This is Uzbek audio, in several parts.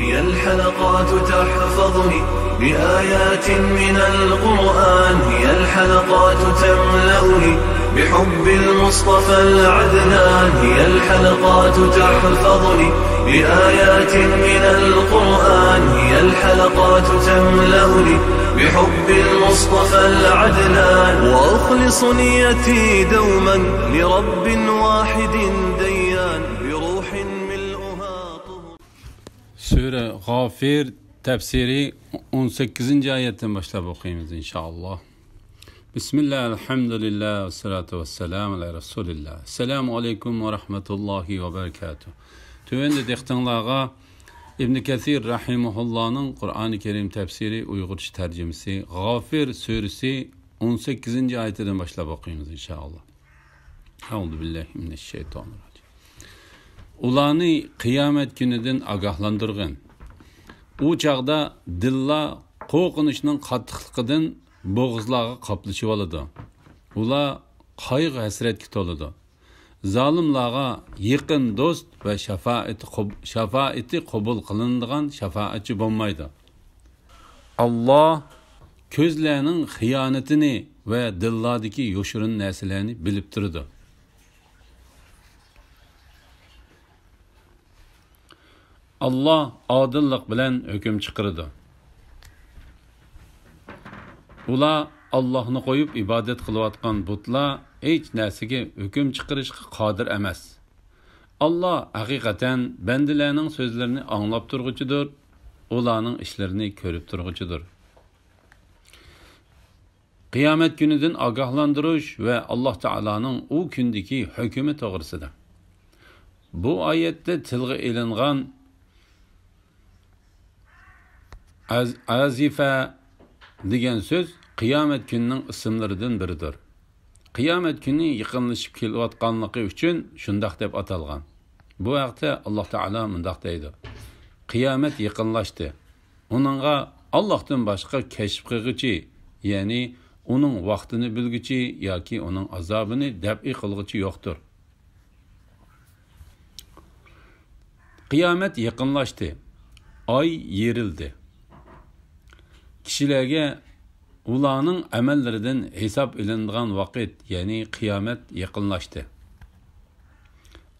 هي الحلقات تحفظني بآيات من القرآن، هي الحلقات تملأني بحب المصطفى العدنان، هي الحلقات تحفظني بآيات من القرآن، هي الحلقات تملأني بحب المصطفى العدنان، وأخلص نيتي دوما لرب واحد ديان بروح ملؤها طهور. Sure Gafir tefsiri 18. ayetten başlayıp okuyayım inşallah. Bismillah, elhamdülillah, ve salatu ve selamu ala Resulillah. Selamu aleyküm ve rahmetullahi ve berekatuhu. Tüvende dehtanlığa İbn Kathir rahimahullah'ın Kur'an-ı Kerim tefsiri Uygurca tercümesi Gafir suresi 18. ayetten başlayıp okuyunuz inşallah. Euzubillahimineşşeytanirracim. Ulanı kıyamet günüdün agahlandırgın. U çağda dilla qo'rqinishning qattiqligidan bo'g'izlarga qoplashib oladi. Ular qayg'u hasratga to'ladi. Zolimlarga yaqin do'st va shafaati qabul qilinadigan shafaatchi bo'lmaydi. Alloh ko'zlarning xiyonatini va dillardagi yoshirin narsalarni bilib turadi. Allah adillik bilan hukm chiqaradi. Ular Allohni qo'yib ibodat qilayotgan butlar hech narsaga hukm chiqarishga qodir emas. Allah haqiqatan bandalarning so'zlarini anglab turg'uchidir, ularning ishlarini ko'rib turg'uchidir. Qiyomat kunidan ogohlantirish va Alloh taolaning u kundagi hukmi to'g'risida. Bu oyatda tilga ilingan azifa degan so'z qiyomat kunining ismlaridan biridir. Qiyomat kuni yaqinlashib kelayotganligi uchun shundoq deb atalgan. Bu vaqtda Alloh taolo mundaq deydi: Qiyomat yaqinlashdi. Uningga Allohdan boshqa kashf qilguchi, ya'ni uning vaqtini bilguchi yoki uning azobini dab'i qilguchi yo'qdir. Qiyomat yaqinlashdi. Oy yerildi. Kishilarga ularning amallaridan hisob ilinadigan vaqt, ya'ni qiyomat yaqinlashdi.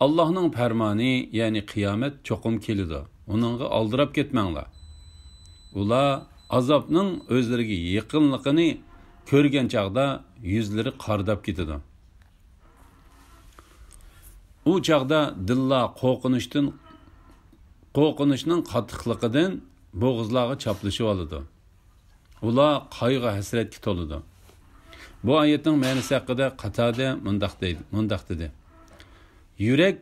Allohning farmoni, ya'ni qiyomat cho'qim keladi. Uningga aldirab ketmanglar. Ular azobning o'zlariga yaqinligini ko'rgan chaqda yuzlari qardab ketadi. U chaqda dilla qo'rqinishning qattiqligidan bo'g'izlarga chaplashib oladi. Ular qayg'u hasratga to'ladi. Bu oyatning ma'nosi haqida Qatada mundaq dedi. Yurak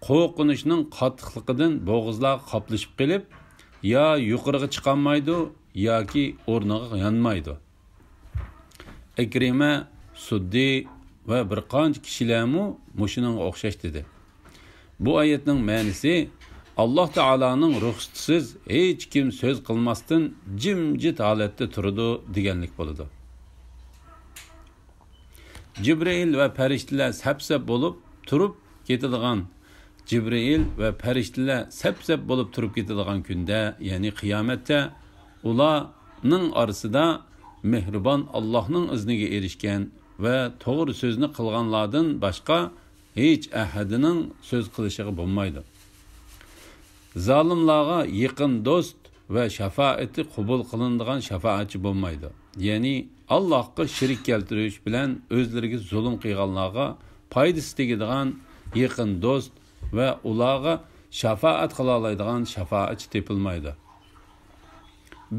qo'rqinishning qattiqligidan bo'g'izlar qoplashib qilib, yo yuqoriga chiqolmaydi yoki o'rniga yonmaydi. Ikrima, Suddi va bir qancha kishilarmu mushuning o'xshash dedi. Bu oyatning ma'nosi Allah Teala'nın ruhsatisiz hech kim söz qilmasdan jimjit holatda turadi deganlik bo'ladi. Jibril va farishtalar sap-sap bo'lib turib ketadigan kunda, ya'ni qiyomatda ularning orasida mehribon Allohning izniga erishgan va to'g'ri so'zni qilganlardan boshqa hech ahadining so'z qilishiga bo'lmaydi. Zalimlarga yaqin do'st va shafaati qabul qilinadigan shafaatchi bo'lmaydi. Ya'ni Allohga shirik keltirish bilan o'zlariga zulm qilganlarga foydasi tegadigan yaqin do'st va ularga shafaat qila oladigan shafaatchi topilmaydi.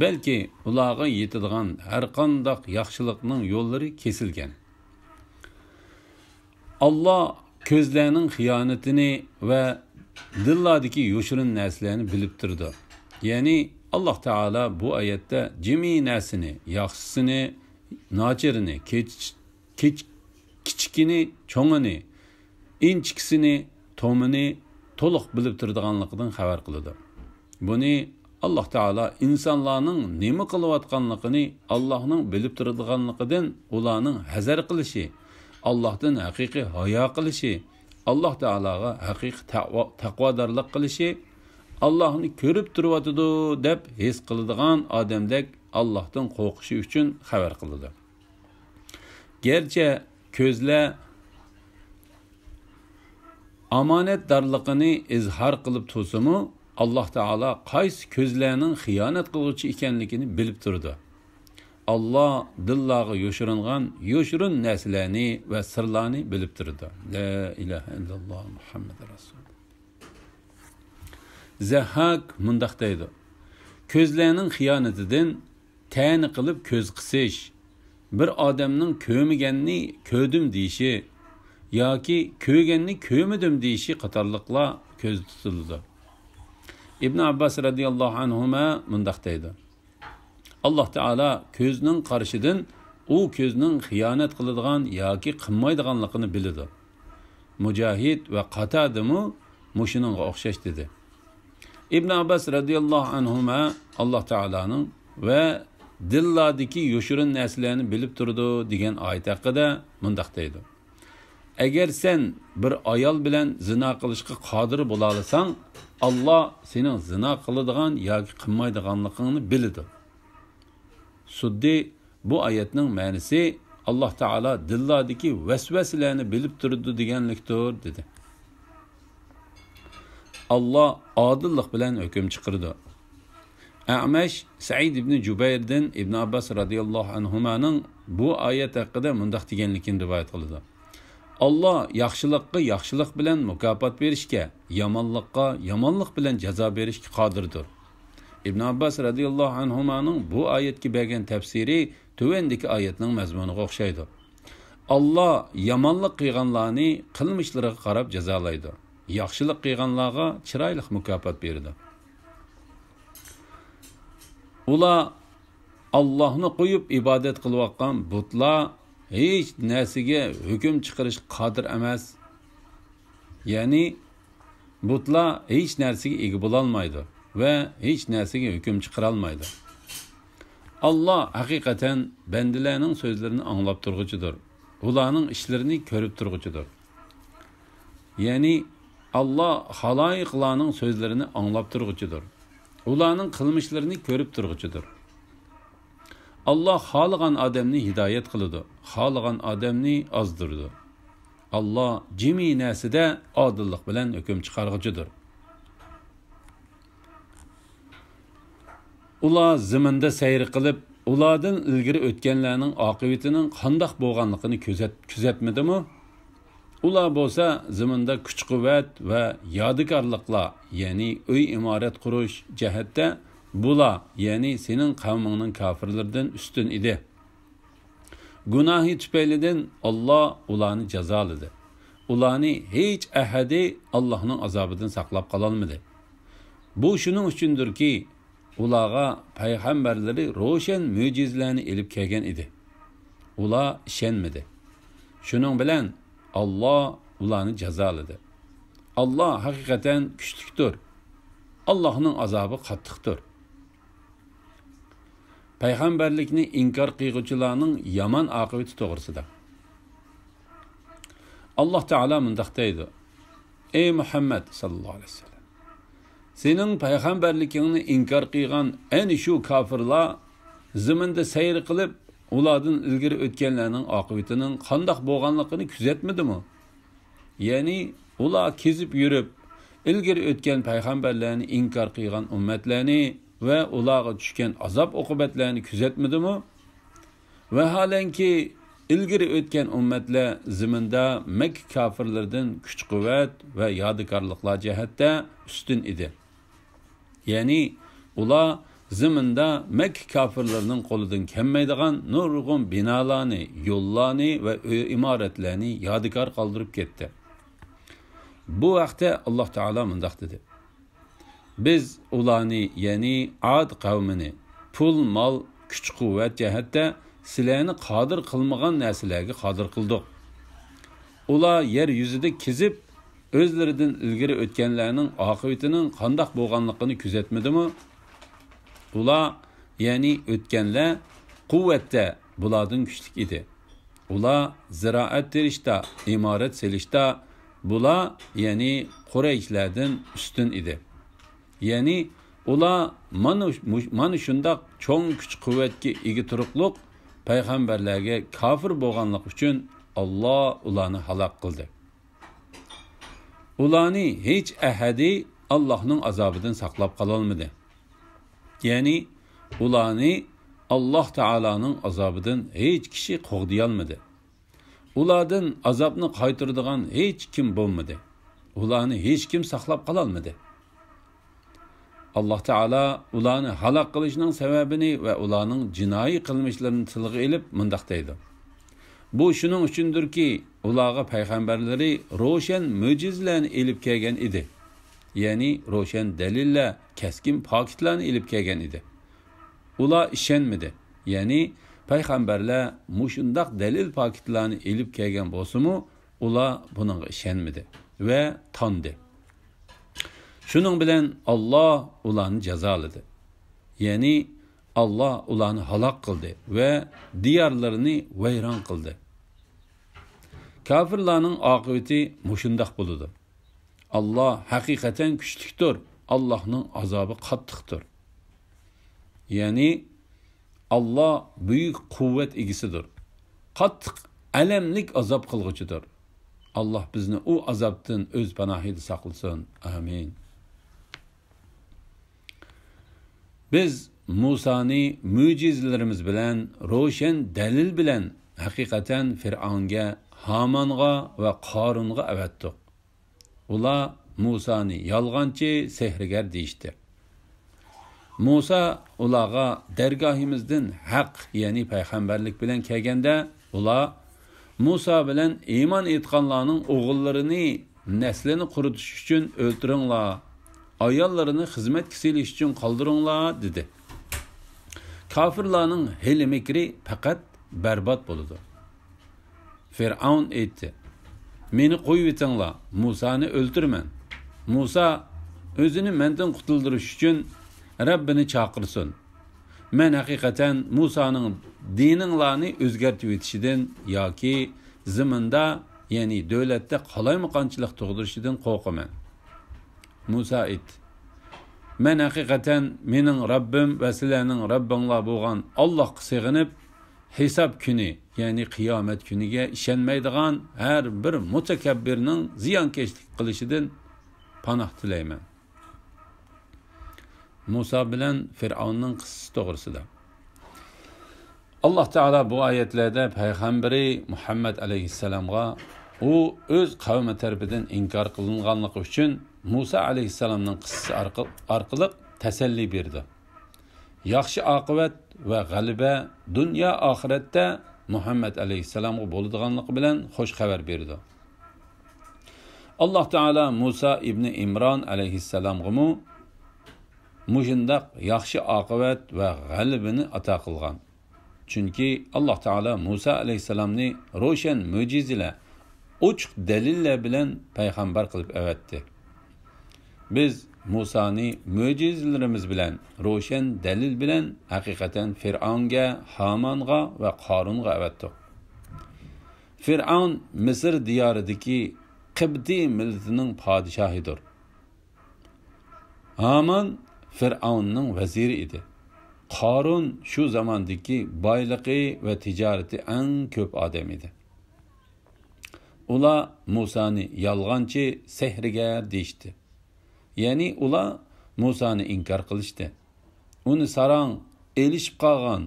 Balki ularga yetadigan har qanday yaxshilikning yo'llari kesilgan. Alloh ko'zlarning xiyonatini va dillardagi yoshirin narsalarni bilib turdi. Ya'ni Alloh taolo bu oyatda jimi narsani, yaxshisini, nochirini, kichikini, cho'ngini, inchikisini, tomini to'liq bilib turadiganligidan xabar qiladi. Buni Alloh taolo insonlarning nima qilayotganligini Allohning bilib turadiganligidan ularning hazar qilishi, Allohdan haqiqiy hayo qilishi, Alloh taologa haqiqiy taqvodorlik qilishi, Allohni ko'rib turibdi deb his qiladigan odamdek Allohdan qo'rqishi uchun xabar qiladi. Gerçi ko'zlar omonatdorligini izhor qilib tursa-mu, Alloh taolo qaysi ko'zlarning xiyonat qiluvchi ekanligini bilib turdi. Alloh dillarga yoshirin narsalarni va sirlarni bilib turdi. La ilaha illalloh Muhammad rasul. Zahak mundaq deydi. Ko'zlarning xiyonatidan ta'ni qilib ko'z qisish, bir odamning ko'miganni ko'rdim deyishi yoki ko'rganni ko'rmadim deyishi qatorliqlar ko'z tutildi. İbn Abbas radıyallahu anhuma mundaq deydi. Alloh taolo ko'zning qarishidan u ko'zning xiyonat qiladigan yoki qilmaydiganligini biladi. Mujahid va Qatadami mushuninga o'xshash dedi. İbn Abbas radıyallahu anhuma Alloh taolaning va dillardagi yoshirin narsalarni bilib turdi degan oyat haqida mundaq deydi. Agar sen bir ayol bilan zina qilishga qodir bo'la olsang, Alloh sening zina qiladigan yoki qilmaydiganligingni biladi. Suddi bu oyatning ma'nosi Alloh taolo dillardagi vasvasalarni bilib turdi deganlikdir dedi. Alloh odillik bilan hukm chiqirdi. A'mash Said ibn Jubayrdan Ibn Abbas radıyallahu anhumaning bu oyat haqida mundaq deganligini rivoyat qildi. Alloh yaxshilikqa yaxshilik bilan mukofot berishga, yomonlikqa yomonlik bilan jazo berishga qodirdir. Ibn Abbas radıyallahu anhumaning bu oyatga bergan tafsiri tuvandagi oyatning mazmuniga o'xshaydi. Alloh yomonlik qilganlarni qilmishlariga qarab jazolaydi. Yaxshilik qilganlarga chiroyli mukofot beradi. Ular Allohni qo'yib ibodat qilayotgan butlar hech narsaga hukm chiqarish qodir emas. Ya'ni butlar hech narsaga ega bo'la olmaydi va hech narsaga hukm chiqara olmaydi. Alloh haqiqatan bandalarning so'zlarini anglab turg'uchidir. Ularning ishlarini ko'rib turg'uchidir. Ya'ni Alloh xaloyiqlarning so'zlarini anglab turg'uchidir. Ularning qilmishlarini ko'rib turg'uchidir. Alloh xohlagan odamni hidoyat qiladi, xohlagan odamni ozdirdi. Alloh jami narsada odillik bilan hukm chiqarg'uchidir. Ular zaminda sayr qilib, ulardan ilgari o'tganlarning oqibatining qanday bo'lganligini kuzatmadimi? Ular bo'lsa zaminda kuch-quvvat va yodikorliklar, ya'ni uy imorat qurish jihatda bular, ya'ni sening qavmingning kofirlardan ustun edi. Gunohi tufaylidan Alloh ularni jazoladi. Ularni hech ahadi Allohning azobidan saqlab qola olmadi. Bu shuning uchundirki, ularga payg'ambarlari ro'shan mo'jizalarni elib kelgan edi. Ular ishonmadi. Shuning bilan Alloh ularni jazoladi. Alloh haqiqatan kuchlidir. Allohning azobi qattiqdir. Payg'ambarlikni inkor qiluvchilarning yomon oqibati to'g'risida. Alloh taolo mundaq deydi: Ey Muhammad sallallohu alayhi vasallam, sening payg'ambarligingni inkor qilgan ana shu kofirlar zaminda sayr qilib, ulardan ilgari o'tganlarning oqibatining qanday bo'lganligini kuzatmadimi? Ya'ni ular kezib yurib, ilgari o'tgan payg'ambarlarni inkor qilgan ummatlarni va ularga tushgan azob oqibatlarini kuzatmadimi? Va halanki ilgari o'tgan ummatlar zaminda Makka kofirlardan kuch-quvvat va yodikorliklar jihatda ustun edi. Ya'ni ular zaminda Makka kofirlarining qo'lidan kelmaydigan nurg'un binolarni, yo'llarni va imoratlarni yodikor qoldirib ketdi. Bu vaqtda Alloh taolo mundaq dedi: Biz ularni, ya'ni Ad qavmini pul, mol, kuch-quvvat jihatda sizlarni qodir qilmagan narsalarga qodir qildik. Ular yer yuzida kezib, o'zlaridan ilgari o'tganlarning oqibatining qanday bo'lganligini kuzatmadimi? Ular, ya'ni o'tganlar quvvatda bulardan kuchli edi. Ular ziroat terishda, imorat selishda bular, ya'ni Qurayshlardan ustun edi. Ya'ni ular mana shundoq cho'ng kuch-quvvatga ega turuqliq payg'ambarlarga kofir bo'lganlik uchun Alloh ularni halok qildi. Ularni hech ahadi Allohning azobidan saqlab qola olmadi. Ya'ni ularni Alloh taolaning azobidan hech kishi qo'g'diy olmadi. Ulardan azobni qaytaradigan hech kim bo'lmadi. Ularni hech kim saqlab qola olmadi. Alloh taolo ularni halok qilishning sababini va ularning jinoiy qilmishlarini tilga olib mundaq deydi. Bu shuning uchundirki, ularga payg'ambarlari ro'shan mo'jizalarni elib kelgan edi. Ya'ni ro'shan dalillar, keskin pokitlarni elib kelgan edi. Ular ishonmadi. Ya'ni payg'ambarlar mushundaq dalil pokitlarni elib kelgan bo'lsa-mu, ular buningga ishonmadi va tondi. Shuning bilan Alloh ularni jazoladi. Ya'ni Alloh ularni halok qildi va diyorlarini vayron qildi. Kafirlarning oqibati mushundaq bo'ladi. Alloh haqiqatan kuchlidir. Allohning azobi qattiqdir. Ya'ni Alloh buyuk quvvat egisidir. Qattiq, alamlik azob qilguchidir. Alloh bizni u azobdan o'z panohida saqlasin. Amin. Biz Musa'ni mo'jizalarimiz bilan, ro'shan dalil bilan haqiqatan Fir'avnga, Hamonga va Qorunga avatdik. Ular Musa'ni yolg'onchi, sehrgar deyishdi. Musa ularga dargohimizdan haq, ya'ni payg'ambarlik bilan kelganda, ular Musa bilan iymon etganlarning o'g'illarini naslini quritish uchun o'ltiringlar, ayollarini xizmatga selish uchun qoldiringlar dedi. Kafirlarning hili-mikri faqat barbod bo'ldi. Fir'avn aytdi: "Meni qo'yib etinglar, Musa'ni o'ltirman." Musa o'zini mendan qutuldirish uchun Rabbini chaqirsin. Men haqiqatan Musa'ning dininglarni o'zgartib etishidan yoki zaminda, ya'ni davlatda qalaymaqonchilik tug'dirishidan qo'rqaman. Musa aytdi: "Men haqiqatan mening Rabbim va sizlarning Rabbinglar bo'lgan Allohga sig'inib, hisob kuni, ya'ni qiyomat kuniga ishonmaydigan har bir mutakabbirning ziyonkashlik qilishidan panoh tilayman." Musa bilan Fir'avnning qissasi to'g'risida. Alloh taolo bu oyatlarda payg'ambari Muhammad alayhissalomga u o'z qavmi tarafidan inkor qilinganligi uchun Musa alayhissalomning qissasi orqali tasalli berdi. Yaxshi oqibat va g'alaba dunyo oxiratda Muhammad alayhissalomga bo'ladiganligi bilan xush xabar berdi. Alloh taolo Musa ibn Imron alayhissalomga mushundaq yaxshi oqibat va g'alabani ato qilgan. Chunki Alloh taolo Musa alayhissalomni ro'shan mo'jizalar, ochiq dalillar bilan payg'ambar qilib avatdi. Biz Musa'ni mo'jizalarimiz bilan, ro'shan dalil bilan haqiqatan Fir'avnga, Hamonga va Qorunga avatdik. Fir'avn Misr diyoridagi Qibti millatining podshohidir. Hamon Fir'avnning vaziri edi. Qorun shu zamondagi boyligi va tijorati eng ko'p odam edi. Ular Musa'ni yolg'onchi, sehrgar deyishdi. Ya'ni ular Musa'ni inkor qilishdi. Uni sarang elishib qolgan,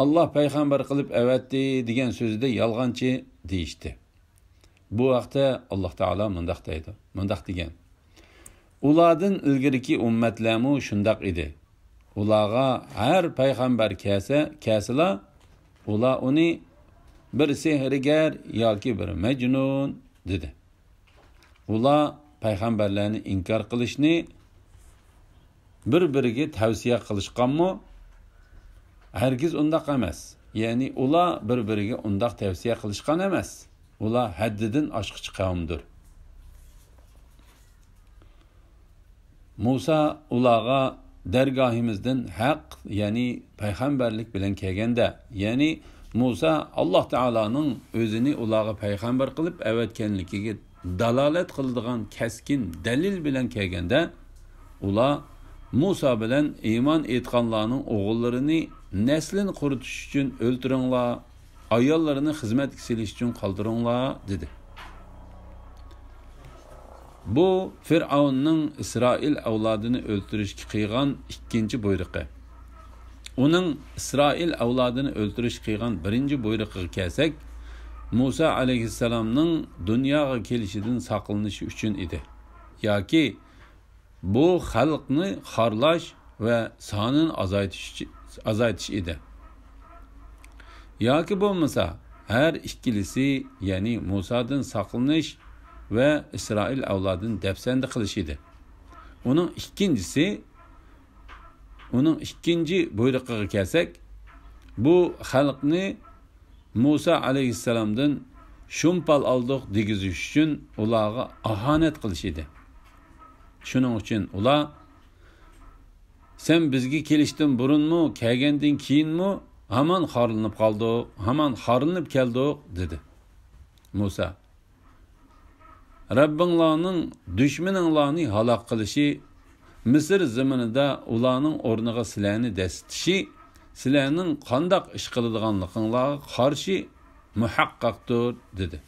Alloh payg'ambar qilib avatdi degan so'zida yolg'onchi deyishdi. Bu vaqtda Alloh taolo mundaq deydi, mundaq degan: "Ulardan ilgiriki ummatlarmu shundoq edi. Ularga har payg'ambar kelsalar, ular uni bir sehrgar yoki bir majnun dedi. Ular payg'ambarlarni inkor qilishni bir-biriga tavsiya qilishganmi? Hargiz undaq emas. Ya'ni ular bir-biriga undaq tavsiya qilishgan emas. Ular haddidan oshqich qavmdir." Musa ularga dargohimizdan haq, ya'ni payg'ambarlik bilan kelganda, ya'ni Musa Alloh taoloning o'zini ularga payg'ambar qilib avatganligiga dalolat qiladigan keskin dalil bilan kelganda, ular Musa bilan iymon etganlarning o'g'illarini neslini quritish uchun o'ltiringlar, ayollarini xizmatga silish uchun qoldiringlar dedi. Bu Fir'avnning İsrail avlodini o'ltirishga qilgan ikkinchi buyruqi. Uning İsrail avlodini o'ltirishga qilgan birinchi buyruqiga kelsak, Musa alayhissalomning dunyoga kelishidan saqlanishi uchun edi. Yoki bu xalqni xorlash va sonini azaytish edi. Yoki bo'lmasa, har ikkilisi, ya'ni Musadan saqlanish ve İsrail avlodini dafsanda qilish edi. Uning ikkinchi buyruqiga kelsak, bu xalqni Musa alayhissalomdan shumpal oldiq degizish uchun ularga ahonat qilish edi. Shuning uchun ular sen bizga kelishdan burunmi, kelgandan keyinmi hamon xorlanib qoldik, hamon xorlanib keldik dedi. Musa Rabbinglarning düşmaninglarni halok qilishi, Misr zaminida ularning o'rniga sizlarni dastitishi, sizlarning qandoq ish qiladiganliginglarga qarshi muhaqqaqdir dedi.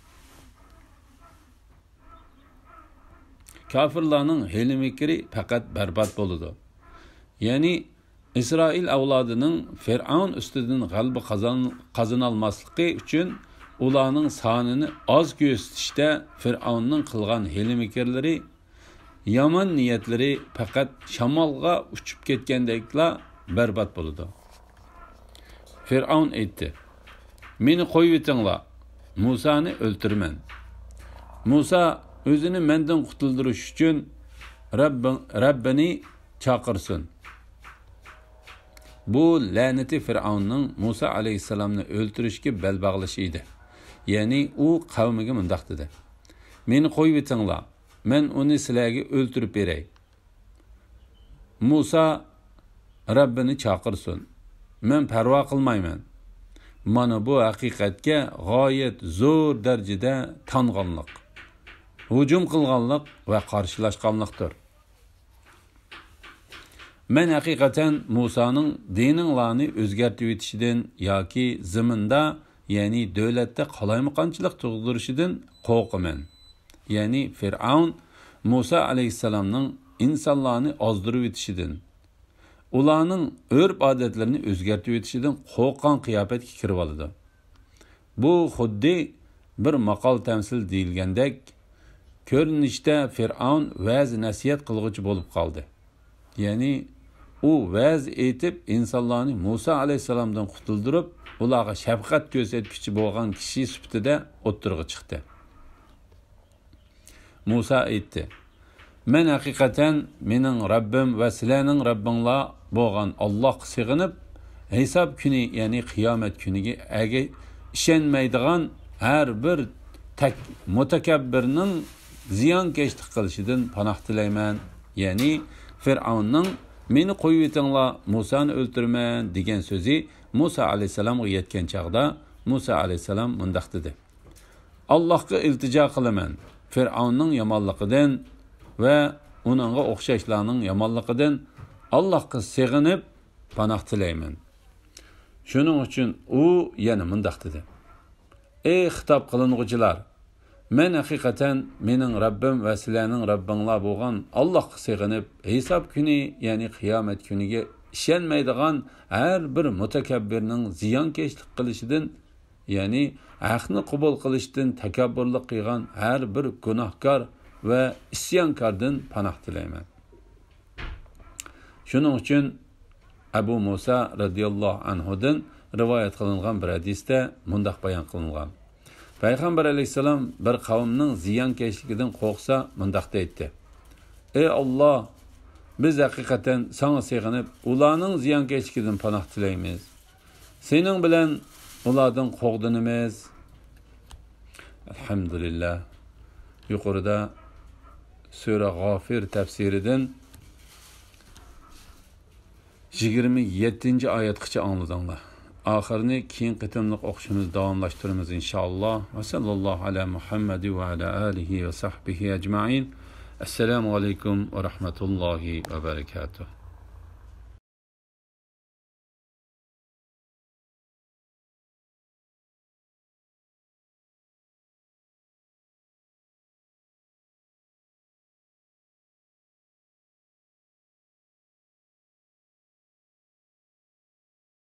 Kafirlarning hilm-fikri faqat barbod bo'ladi. Ya'ni İsrail avlodining Fir'avn ustidan g'alaba qozonolmasligi uchun ularning sonini oz ko'rsatishda Fir'avnning qilgan hilm-fikirlari, yomon niyatlari faqat shamolga uchib ketgandekla barbod bo'ladi. Fir'avn aytdi: "Meni qo'yib etinglar, Musani o'ltirman." Musa o'zini mendan qutuldirish uchun Rabbini chaqirsin. Bu la'nati Fir'avnning Musa alayhissalomni o'ltirishga bel bog'lashi edi. Ya'ni u qavmiga mundaq dedi: "Meni qo'yib etinglar, men uni sizlarga o'ltirib beray." Musa Rabbini chaqirsin. Men parvo qilmayman. Mana bu haqiqatga g'oyat zo'r darajada tanganlik, hujum qilganlik va qarshilashganlikdir. Men haqiqatan Musa'nın dininglarni o'zgartib etishidan yoki zaminda, ya'ni davlatda qalaymiqonchilik tug'dirishidan qo'rqaman. Ya'ni Fir'avn Musa alayhissalomning insonlarni ozdirib etishidan, ularning urf-odatlarini o'zgartib etishidan qo'rqqan qiyofatga kirib oladi. Bu xuddi bir maqol tamsil deyilgandek, ko'rinishda Fir'avn va'z nasihat qilguvchi bo'lib qoldi. Ya'ni u va'z etib insonlarni Musa alayhissalomdan qutuldirib, ularga shafqat ko'rsatuvchi bo'lgan kishi sifatida o'ttirg'i chiqdi. Musa aytdi: "Men haqiqatan mening Rabbim va sizlarning Rabbinglar bo'lgan Allohga sig'inib, hisob kuni, ya'ni qiyomat kuniga ishonmaydigan har bir mutakabbirning ziyonkashlik qilishidan panoh tilayman." Ya'ni Fir'avnning "Meni qo'yib etinglar, Musani o'ltirman" degan so'zi Musa alayhisalomga yetgan chaqda Musa alayhisalom mundaq dedi: "Allohga iltijo qilaman, Fir'avnning yomonligidan va uningga o'xshashlarning yomonligidan Allohga sig'inib panoh tilayman." Shuning uchun u yana mundaq dedi: "Ey xitob qilinuvchilar, men haqiqatan mening Rabbim va sizlarning Rabbinglar bo'lgan Allohga sig'inib, hisob kuni, ya'ni qiyomat kuniga ishonmaydigan har bir mutakabbirning ziyonkashlik qilishidan, ya'ni haqni qabul qilishdan takabburlik qilgan har bir gunohkor va isyonkordan panoh tilayman." Shuning uchun Abu Musa radhiyallohu anhudan rivoyat qilingan bir hadisda mundaq bayon qilingan: Payg'ambar alayhisalom bir qavmning ziyonkashligidan qo'rqsa mundaq deydi: "Ey Alloh, biz haqiqatan sana sig'inib, ularning ziyonkashligidan panoh tilaymiz. Sening bilan ulardan qo'rqdinimiz." Alhamdulillah. Yuqorida Sura G'ofir tafsiridan 27-oyatgacha angladinglar. Oxirini keyin qitimliq o'qishimiz davomlashtiramiz inshaalloh. Va sallallohu ala Muhammad va ala alihi va sahbihi ajma'in. Assalomu alaykum va rahmatullohi va barakatuh.